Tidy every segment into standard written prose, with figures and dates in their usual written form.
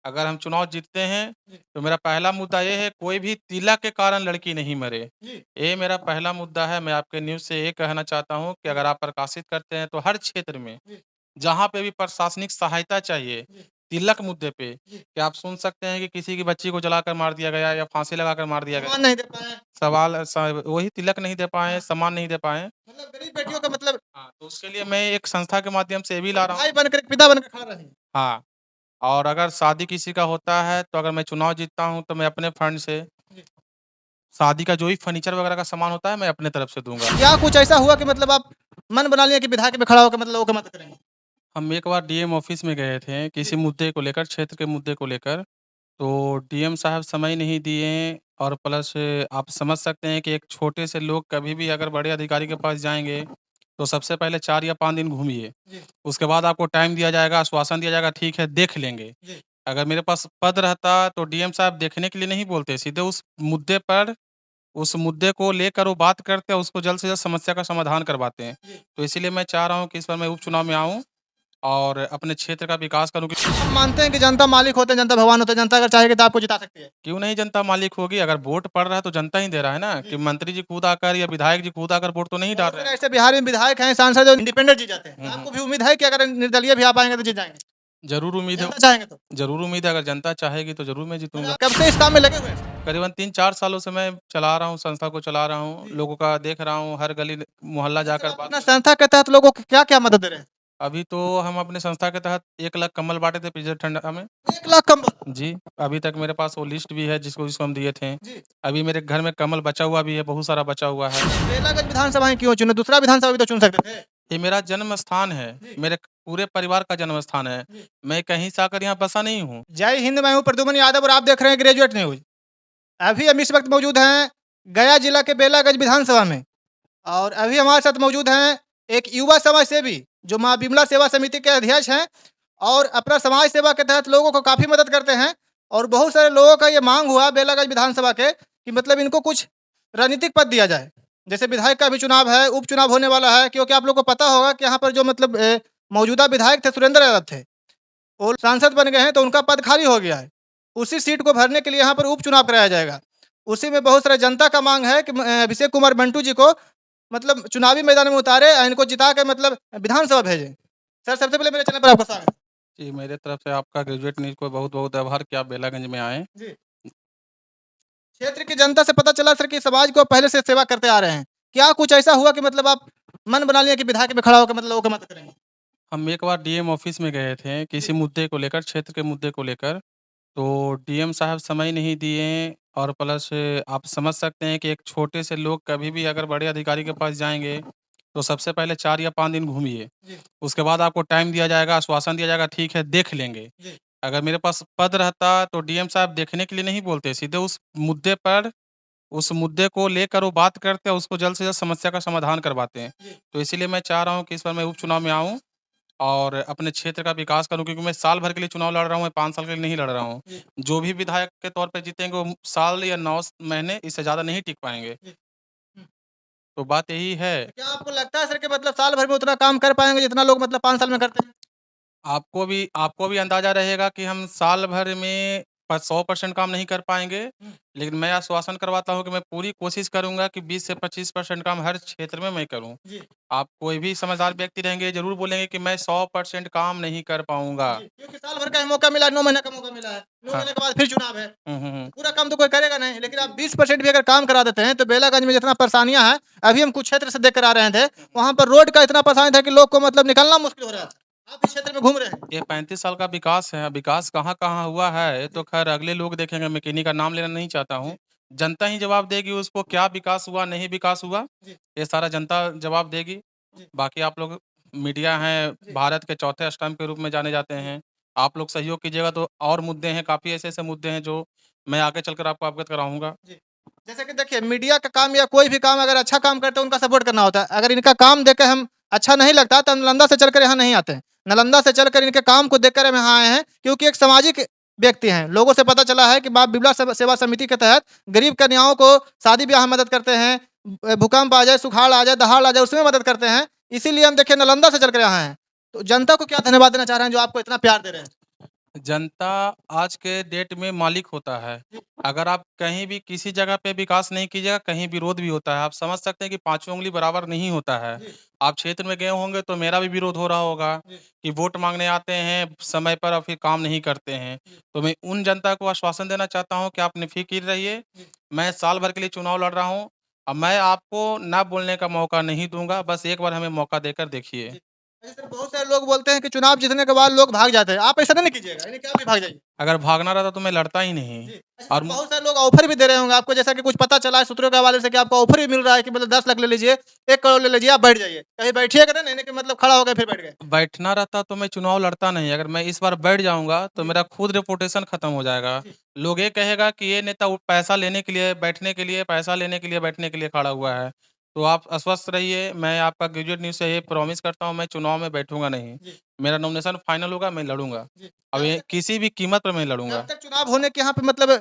अगर हम चुनाव जीतते हैं, तो मेरा पहला मुद्दा ये है कोई भी तिलक के कारण लड़की नहीं मरे। ये मेरा पहला मुद्दा है। मैं आपके न्यूज़ से ये कहना चाहता हूँ कि अगर आप प्रकाशित करते हैं, तो हर क्षेत्र में जहाँ पे भी प्रशासनिक सहायता चाहिए, तिलक मुद्दे पे, क्या आप सुन सकते हैं कि किसी की बच्ची को जलाकर मार दिया गया या फांसी लगाकर मार दिया गया? सम्मान नहीं दे पाए, सवाल स वही तिलक नहीं दे पाए, सम्मान नहीं दे पाए। मतलब गरीब बेटियों का मतलब हाँ, तो उसके लिए मैं एक संस्था के माध्यम से ये भी ला रहा हूँ। भाई बनकर, पिता बनकर खड़ा रहे। हाँ, और अगर शादी किसी का होता है, तो अगर मैं चुनाव जीतता हूँ, तो मैं अपने फंड से शादी का जो भी फर्नीचर वगैरह का सामान होता है, मैं अपने तरफ से दूँगा। क्या कुछ ऐसा हुआ कि मतलब आप मन बना लिया कि विधायक में खड़ा होकर मतलब लोगों की मदद करेंगे? हम एक बार डीएम ऑफ़िस में गए थे, किसी मुद्दे को लेकर, क्षेत्र के मुद्दे को लेकर, तो डीएम साहब समय नहीं दिए और प्लस आप समझ सकते हैं कि एक छोटे से लोग कभी भी अगर बड़े अधिकारी के पास जाएँगे, तो सबसे पहले 4 या 5 दिन घूमिए। जी, उसके बाद आपको टाइम दिया जाएगा, आश्वासन दिया जाएगा, ठीक है, देख लेंगे। जी, अगर मेरे पास पद रहता, तो डीएम साहब देखने के लिए नहीं बोलते, सीधे उस मुद्दे को लेकर वो बात करते हैं, उसको जल्द से जल्द समस्या का समाधान करवाते हैं। जी। तो इसीलिए मैं चाह रहा हूँ कि इस बार मैं उपचुनाव में आऊँ और अपने क्षेत्र का विकास करूँ। हम मानते हैं कि जनता मालिक होते हैं, जनता भगवान होते हैं, जनता अगर चाहेगी तो आपको जिता सकती है। क्यों नहीं जनता मालिक होगी? अगर वोट पड़ रहा है तो जनता ही दे रहा है ना, कि मंत्री जी खुद आकर या विधायक जी खुद आकर वोट तो नहीं डाल बहुत रहे सारे हैं। ऐसे बिहार में विधायक हैं, सांसद जो इंडिपेंडेंट जीत जाते हैं। हुँ, तो हुँ। आपको भी उम्मीद है कि अगर निर्दलीय भी आप आएँगे तो जीत जाएँगे? ज़रूर उम्मीद है। जनता चाहेंगे तो? ज़रूर उम्मीद है, अगर जनता चाहेगी तो ज़रूर मैं मतलब जीतूँगा। आप कब से इस काम में लगे हुए हैं? करीबन 3-4 सालों से मैं चला रहा हूँ, संस्था को चला रहा हूँ, जी। लोगों का देख रहा हूँ, हर गली मोहल्ला तो सर जाकर आप बात अपना कर। संस्था के तहत लोगों को क्या-क्या मदद दे रहे हैं? अभी तो हम अपने संस्था के तहत 1 लाख कंबल बाँटे थे पिछले ठंडा में। 1 लाख कंबल? जी, अभी तक मेरे पास वो लिस्ट भी है जिसको हम दिए थे। जी। अभी मेरे घर में कम्बल बचा हुआ भी है, बहुत सारा बचा हुआ है। बेलागंज विधानसभा ही क्यों चुने? दूसरा विधानसभा भी तो चुन सकते थे। ये मेरा जन्म स्थान है, जी, मेरे पूरे परिवार का जन्म स्थान है। जी। मैं कहीं से आकर यहाँ बसा नहीं हूँ। जय हिंद, मैं हूँ प्रद्युम्न यादव और आप देख रहे हैं ग्रेजुएट न्यूज़। अभी हम इस वक़्त मौजूद हैं गया जिला के बेलागंज विधानसभा में और अभी हमारे साथ मौजूद हैं एक युवा समाज सेवी जो माँ बिमला सेवा समिति के अध्यक्ष हैं और अपना समाज सेवा के तहत लोगों को काफ़ी मदद करते हैं और बहुत सारे लोगों का ये मांग हुआ बेलागंज विधानसभा के कि मतलब इनको कुछ राजनीतिक पद दिया जाए। जैसे विधायक का भी चुनाव है, उपचुनाव होने वाला है क्योंकि आप लोग को पता होगा कि यहाँ पर जो मतलब मौजूदा विधायक थे सुरेंद्र यादव थे, वो सांसद बन गए हैं तो उनका पद खाली हो गया है। उसी सीट को भरने के लिए यहाँ पर उपचुनाव कराया जाएगा। उसी में बहुत सारे जनता का मांग है कि अभिषेक कुमार बंटू जी को मतलब चुनावी मैदान में उतारे, इनको जिता के मतलब विधानसभा भेजें। सर सबसे पहले मेरे चैनल पर आपका स्वागत है। जी, मेरे तरफ से आपका ग्रेजुएट न्यूज़ को बहुत-बहुत आभार कि आप बेलागंज में आए। जी। क्षेत्र की जनता से पता चला सर कि समाज को पहले से सेवा करते आ रहे हैं। क्या कुछ ऐसा हुआ कि मतलब आप मन बना लिया कि विधायक में खड़ा होकर मतलब लोगों की मदद करेंगे? हम एक बार डीएम ऑफ़िस में गए थे, किसी जी, मुद्दे को लेकर, क्षेत्र के मुद्दे को लेकर, तो डीएम साहब समय नहीं दिए और प्लस आप समझ सकते हैं कि एक छोटे से लोग कभी भी अगर बड़े अधिकारी के पास जाएँगे, तो सबसे पहले 4 या 5 दिन घूमिए। जी, उसके बाद आपको टाइम दिया जाएगा, आश्वासन दिया जाएगा, ठीक है, देख लेंगे। जी। अगर मेरे पास पद रहता, तो डीएम साहब देखने के लिए नहीं बोलते, सीधे उस मुद्दे को लेकर वो बात करते हैं, उसको जल्द से जल्द समस्या का समाधान करवाते हैं। जी। तो इसीलिए मैं चाह रहा हूँ कि इस बार मैं उपचुनाव में आऊँ और अपने क्षेत्र का विकास करूँ, क्योंकि मैं साल भर के लिए चुनाव लड़ रहा हूँ, मैं 5 साल के लिए नहीं लड़ रहा हूँ। जी, जो भी विधायक के तौर पे जीतेंगे, वो साल या 9 महीने, इससे ज़्यादा नहीं टिक पाएँगे। जी। हुँ। तो बात यही है। तो क्या आपको लगता है सर कि मतलब साल भर में उतना काम कर पाएँगे जितना लोग मतलब 5 साल में करते हैं? आपको भी अंदाज़ा रहेगा कि हम साल भर में प 100% काम नहीं कर पाएँगे, हुँ। लेकिन मैं आश्वासन करवाता हूँ कि मैं पूरी कोशिश करूँगा कि 20 से 25% काम हर क्षेत्र में मैं करूँ। जी, आप कोई भी समझदार व्यक्ति रहेंगे, ज़रूर बोलेंगे कि मैं 100% काम नहीं कर पाऊँगा। जी। क्योंकि साल भर का ही मौका मिला है, 9 महीने का मौका मिला है। 9 हाँ। महीने के बाद फिर चुनाव है। हुँ, हुँ, हुँ। पूरा काम तो कोई करेगा नहीं, लेकिन आप 20% भी अगर काम करा देते हैं, तो बेलागंज में जितना परेशानियाँ हैं, अभी हम कुछ क्षेत्र से देख कर आ रहे थे, वहाँ पर रोड का इतना परेशानी था कि लोग को मतलब निकलना मुश्किल हो रहा था। आप इस क्षेत्र में घूम रहे हैं। ये 35 साल का विकास है, विकास कहाँ-कहाँ हुआ है, तो ख़ैर अगले लोग देखेंगे, मैं किन्हीं का नाम लेना नहीं चाहता जी, हूँ। जनता ही जवाब देगी उसको, क्या विकास हुआ, नहीं विकास हुआ, जी, ये सारा जनता जवाब देगी। जी, बाकी आप लोग मीडिया हैं, जी, भारत के चौथे स्तंभ के रूप में जाने जाते जी, हैं। आप लोग सहयोग कीजिएगा तो और मुद्दे हैं, काफ़ी ऐसे-ऐसे मुद्दे हैं जो मैं आगे चलकर आपको अवगत कराऊँगा। जी। जैसे कि देखिए मीडिया का काम या कोई भी काम अगर अच्छा काम करते हैं, उनका सपोर्ट करना होता है। अगर इनका काम देख के हम अच्छा नहीं लगता, तो हम नालंदा से चलकर यहाँ नहीं आते हैं। नालंदा से चलकर इनके काम को देखकर हम यहाँ आए हैं, क्योंकि एक सामाजिक व्यक्ति हैं। लोगों से पता चला है कि माँ बिमला सेवा समिति के तहत गरीब कन्याओं को शादी-ब्याह में मदद करते हैं। भूकंप आ जाए, सुखाड़ आ जाए, दहाड़ आ जाए, उसमें मदद करते हैं। इसीलिए हम देखिए नालंदा से चलकर यहाँ आए हैं। तो जनता को क्या धन्यवाद देना चाह रहे हैं, जो आपको इतना प्यार दे रहे हैं? जनता आज के डेट में मालिक होता है। अगर आप कहीं भी किसी जगह पे विकास नहीं कीजिएगा, कहीं विरोध भी होता है। आप समझ सकते हैं कि पाँचों उँगली बराबर नहीं होता है। आप क्षेत्र में गए होंगे तो मेरा भी विरोध हो रहा होगा कि वोट माँगने आते हैं समय पर और फिर काम नहीं करते हैं। तो मैं उन जनता को आश्वासन देना चाहता हूँ कि आप निफ़िक्र रहिए। मैं साल भर के लिए चुनाव लड़ रहा हूँ। अब मैं आपको ना बोलने का मौका नहीं दूँगा, बस एक बार हमें मौका देकर देखिए। ऐसे सर बहुत सारे लोग बोलते हैं कि चुनाव जीतने के बाद लोग भाग जाते हैं। आप ऐसा नहीं कीजिएगा, यानी कि आप भी भाग जाइए। अगर भागना रहता तो मैं लड़ता ही नहीं। अच्छा और सर बहुत सारे लोग ऑफ़र भी दे रहे होंगे आपको, जैसा कि कुछ पता चला है सूत्रों के हवाले से कि आपको ऑफ़र भी मिल रहा है कि मतलब 10 लाख ले लीजिए, 1 करोड़ ले लीजिए, आप बैठ जाइए। कहीं बैठिएगा ना, नहीं कि मतलब खड़ा हो गए फिर बैठ गए। बैठना रहता तो मैं चुनाव लड़ता नहीं, अगर मैं इस बार बैठ जाऊँगा तो मेरा खुद रेपुटेशन खत्म हो जाएगा। लोग ये कहेगा कि ये नेता वो पैसा लेने के लिए, बैठने के लिए, पैसा लेने के लिए, बैठने के लिए खड़ा हुआ है। तो आप आश्वस्त रहिए, मैं आपका ग्रेजुएट न्यूज़ से ये प्रॉमिस करता हूँ मैं चुनाव में बैठूँगा नहीं। मेरा नॉमिनेशन फाइनल होगा, मैं लड़ूँगा। अब जब ये तक किसी भी कीमत पर मैं जब लड़ूँगा। तक चुनाव होने के यहाँ पे मतलब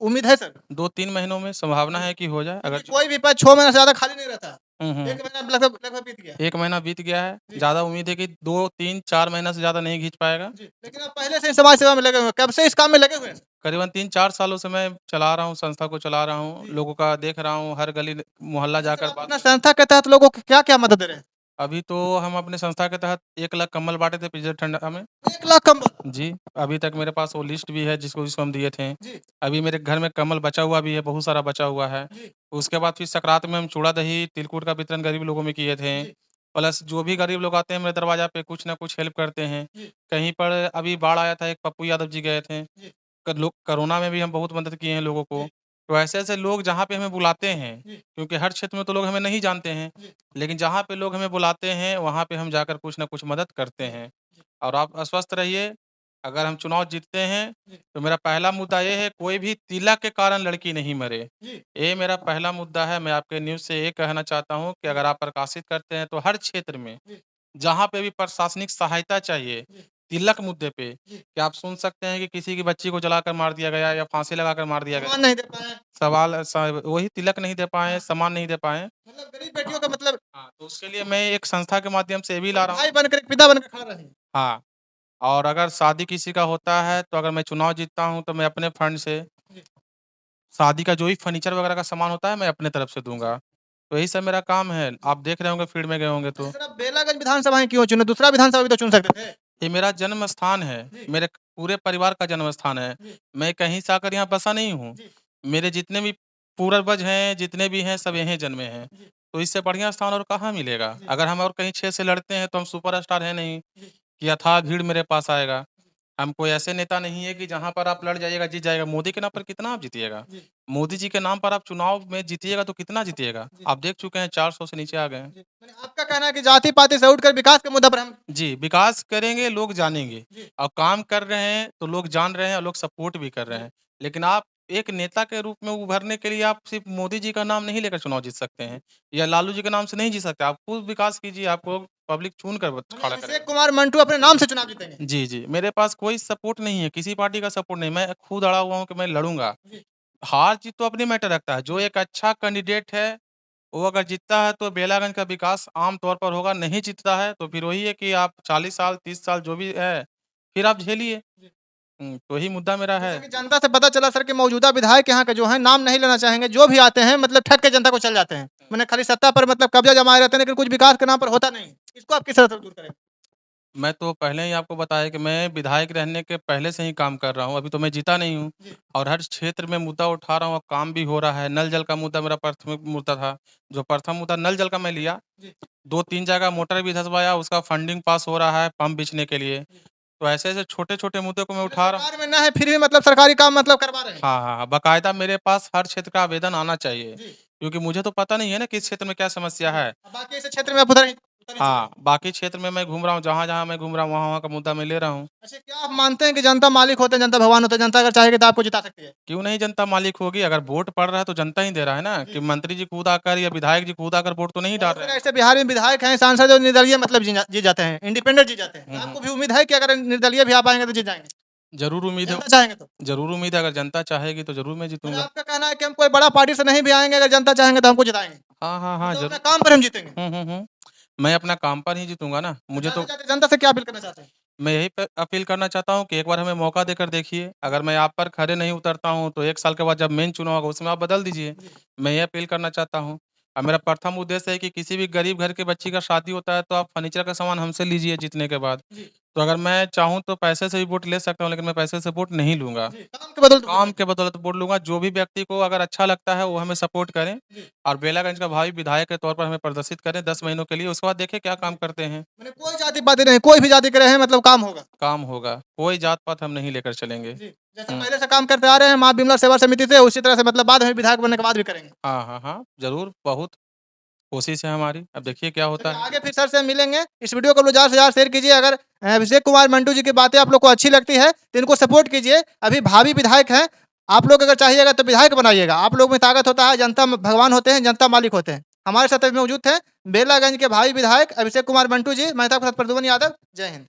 उम्मीद है सर? 2-3 महीनों में संभावना है कि हो जाए अगर क्योंकि कोई भी पद 6 महीने से ज़्यादा खाली नहीं रहता। हुँ, 1 हुँ। महीना लगभग लगभग बीत गया। 1 महीना बीत गया है, जी, ज़्यादा उम्मीद है कि 2, 3, 4 महीना से ज़्यादा नहीं खींच पाएगा। जी। लेकिन आप पहले से ही समाज सेवा में लगे हुए हैं। कब से इस काम में लगे हुए हैं? करीबन 3-4 सालों से मैं चला रहा हूँ, संस्था को चला रहा हूँ, जी। लोगों का देख रहा हूँ, हर गली मोहल्ला अच्छा सर जाकर आप बात अपना कर संस्था के तहत लोगों को क्या-क्या मदद दे रहे हैं? अभी तो हम अपने संस्था के तहत 1 लाख कंबल बाँटे थे पिछले ठंडा में। 1 लाख कंबल? जी, अभी तक मेरे पास वो लिस्ट भी है जिसको हम दिए थे। जी, अभी मेरे घर में कम्बल बचा हुआ भी है, बहुत सारा बचा हुआ है। जी, उसके बाद फिर संक्रांत में हम चूड़ा-दही, तिलकुट का वितरण गरीब लोगों में किए थे। जी, प्लस जो भी गरीब लोग आते हैं मेरे दरवाज़ा पे कुछ न कुछ हेल्प करते हैं। जी, कहीं पर अभी बाढ़ आया था, एक पप्पू यादव जी गए थे। जी, कोरोना में भी हम बहुत मदद किए हैं लोगों को। जी, तो ऐसे-ऐसे लोग जहाँ पे हमें बुलाते हैं, जी, क्योंकि हर क्षेत्र में तो लोग हमें नहीं जानते हैं, जी, लेकिन जहाँ पे लोग हमें बुलाते हैं, वहाँ पे हम जाकर कुछ न कुछ मदद करते जी, हैं। जी, और आप आश्वस्त रहिए, अगर हम चुनाव जीतते हैं, जी, तो मेरा पहला मुद्दा ये है कोई भी तिलक के कारण लड़की नहीं मरे। जी, ये मेरा पहला मुद्दा है। मैं आपके न्यूज़ से ये कहना चाहता हूँ कि जी, अगर आप प्रकाशित करते हैं, तो हर क्षेत्र में जी, जहाँ पे भी प्रशासनिक सहायता चाहिए, जी, तिलक मुद्दे पे, जी। क्या आप सुन सकते हैं कि किसी की बच्ची को जलाकर मार दिया गया या फांसी लगाकर मार दिया गया? सम्मान नहीं दे पाए, सवाल वही तिलक नहीं दे पाएँ, हाँ, सम्मान नहीं दे पाएँ। मतलब गरीब बेटियों हाँ, का मतलब हाँ, तो उसके लिए मैं एक संस्था के माध्यम से ये भी ला एक रहा भाई हूँ बनकर, एक पिता बनकर खड़ा रहें। हाँ, और अगर शादी किसी का होता है, तो अगर मैं चुनाव जीतता हूँ, तो मैं अपने फंड से जी, शादी का जो भी फर्नीचर वगैरह का सामान होता है, मैं अपने तरफ से जी, दूँगा। तो यही सब मेरा काम है। आप देख रहे होंगे फील्ड में गए होंगे अच्छा तो। सर आप बेलागंज विधानसभा ही क्यों चुने? दूसरा विधानसभा भी तो चुन सकते थे। ये मेरा जन्म स्थान है, जी, मेरे पूरे परिवार का जन्म स्थान है। जी, मैं कहीं से आकर यहाँ बसा नहीं हूँ। जी, मेरे जितने भी पूर्वज हैं, जितने भी हैं, सब यहीं जन्मे हैं। जी, तो इससे बढ़िया स्थान और कहाँ मिलेगा? जी, अगर हम और कहीं क्षेत्र से लड़ते हैं, तो हम सुपरस्टार हैं नहीं जी, कि अथाह भीड़ मेरे पास आएगा। हम कोई ऐसे नेता नहीं है कि जहाँ पर आप लड़ जाइएगा, जीत जाएगा। मोदी के नाम पर कितना आप जीतिएगा? जी, मोदी जी के नाम पर आप चुनाव में जीतिएगा तो कितना जीतिएगा? जी, आप देख चुके हैं 400 से नीचे आ गए हैं। जी। माने आपका कहना है कि जाति-पाति से उठकर विकास के मुद्दा पर हम जी, विकास करेंगे, लोग जानेंगे जी, और काम कर रहे हैं, तो लोग जान रहे हैं और लोग सपोर्ट भी कर रहे जी, हैं। लेकिन आप एक नेता के रूप में उभरने के लिए आप सिर्फ़ मोदी जी का नाम नहीं लेकर चुनाव जीत सकते जी। हैं या लालू जी के नाम से नहीं जीत सकते। आप खुद विकास कीजिए, आपको पब्लिक चुन कर माने खड़ा अभिषेक करेगा। कुमार मंटू अपने नाम से चुनाव जीतेंगे। जी, जी, मेरे पास कोई सपोर्ट नहीं है, किसी पार्टी का सपोर्ट नहीं। मैं खुद अड़ा हुआ हूँ कि मैं लड़ूँगा। जी, हार-जीत तो अपनी मैटर रखता है। जो जी, एक अच्छा कैंडिडेट है, वो अगर जीतता है तो बेलागंज का विकास आम तौर पर होगा, नहीं जीतता है तो फिर वही है कि आप 40 साल, 30 साल जो भी है, फिर आप झेलिए। जी। तो वही मुद्दा मेरा है। जैसा कि जनता से पता चला सर कि मौजूदा विधायक यहाँ के जो हैं नाम नहीं लेना चाहेंगे, जो भी आते हैं मतलब ठग के जनता को चल जाते हैं। माने खाली सत्ता पर मतलब कब्ज़ा जमाए रहते हैं, लेकिन कुछ विकास के नाम पर होता नहीं। इसको आप किस तरह से दूर करेंगे? मैं तो पहले ही आपको बताया कि मैं विधायक रहने के पहले से ही काम कर रहा हूँ, अभी तो मैं जीता नहीं हूँ जी, और हर क्षेत्र में मुद्दा उठा रहा हूँ और काम भी हो रहा है। नल जल का मुद्दा मेरा प्राथमिक मुद्दा था, जो प्रथम मुद्दा नल जल का मैं लिया, जी, 2-3 जगह मोटर भी धँसवाया, उसका फंडिंग पास हो रहा है पंप बेचने के लिए। जी। तो ऐसे-ऐसे छोटे-छोटे मुद्दे को मैं माने उठा रहा हूँ। सरकार में ना है, फिर भी मतलब सरकारी काम मतलब करवा रहे हैं। हाँ, हाँ, हाँ, बाकायदा मेरे पास हर क्षेत्र का आवेदन आना चाहिए, जी, क्योंकि मुझे तो पता नहीं है ना किस क्षेत्र में क्या समस्या जी। है। अब बाकी ऐसे क्षेत्र में आप उतर ही चुके हाँ, हैं। बाकी क्षेत्र में मैं घूम रहा हूँ, जहाँ-जहाँ मैं घूम रहा हूँ, वहाँ-वहाँ का मुद्दा मैं ले रहा हूँ। अच्छा क्या आप मानते हैं कि जनता मालिक होते हैं, जनता भगवान होते हैं, जनता अगर चाहेगी तो आपको जिता सकती है? क्यों नहीं जनता मालिक होगी? अगर वोट पड़ रहा है तो जनता ही दे रहा है ना, कि जी। मंत्री जी खुद आकर या विधायक जी खुद आकर वोट तो नहीं डाल बहुत रहे सारे हैं। ऐसे बिहार में विधायक हैं, सांसद जो निर्दलीय मतलब जीत जाते हैं, इंडिपेंडेंट जीत जाते हैं। तो हुँ, हुँ। आपको भी उम्मीद है कि अगर निर्दलीय भी आ पाएँगे तो जीत जाएँगे? ज़रूर उम्मीद है जनता चाहेंगे तो? ज़रूर उम्मीद है, अगर जनता चाहेगी तो ज़रूर मैं मतलब जीतूँगा। आपका कहना है कि हम कोई बड़ा पार्टी से नहीं भी आएँगे, अगर जनता चाहेंगे तो हमको जिताएँगे। हाँ, हाँ, हाँ, मतलब अपना ज़रूर। काम पर हम जीतेंगे। हुँ, हुँ, हुँ। मैं अपना काम पर ही जीतूँगा ना, तो मुझे तो जाते-जाते जनता से क्या अपील करना चाहते हैं? मैं यही प अपील करना चाहता हूँ कि एक बार हमें मौका देकर देखिए। अगर मैं आप पर खरे नहीं उतरता हूँ, तो 1 साल के बाद जब मेन चुनाव होगा, उसमें आप बदल दीजिए। मैं ये अपील करना चाहता हूँ। और मेरा प्रथम उद्देश्य है कि किसी भी गरीब घर की बच्ची का शादी होता है, तो आप फर्नीचर का सामान हमसे लीजिए जीतने के बाद। तो अगर मैं चाहूँ तो पैसे से भी वोट ले सकता हूँ, लेकिन मैं पैसे से वोट नहीं लूँगा। काम के बदौलत काम के बदौलत वोट लूँगा। जो भी व्यक्ति को अगर अच्छा लगता है, वो हमें सपोर्ट करें और बेलागंज का भावी विधायक के तौर पर हमें प्रदर्शित करें 10 महीनों के लिए। उसके बाद देखें क्या काम करते हैं, मैंने कोई जाति-पाति नहीं, कोई भी जाति के रहें मतलब काम होगा। काम होगा। कोई जात-पात हम नहीं लेकर चलेंगे। जैसे हुँ। पहले से काम करते आ रहे हैं माँ बिमला सेवा समिति से, उसी तरह से मतलब बाद में विधायक बनने के बाद भी करेंगे। हाँ, हाँ, हाँ। ज़रूर, बहुत कोशिश है हमारी। अब देखिए क्या होता चलिए है। आगे फिर सर से मिलेंगे। इस वीडियो को लोग ज़्यादा से ज़्यादा शेयर कीजिए। अगर अभिषेक कुमार मंटू जी की बातें आप लोग को अच्छी लगती है, तो इनको सपोर्ट कीजिए। अभी भावी विधायक हैं। आप लोग अगर चाहिएगा तो विधायक बनाइएगा। आप लोग में ताकत होता है, जनता म भगवान होते हैं, जनता मालिक होते हैं। हमारे साथ अभी मौजूद थे बेलागंज के भावी विधायक अभिषेक कुमार मंटू जी। मैं था आपके साथ प्रद्युमन यादव। जय हिंद।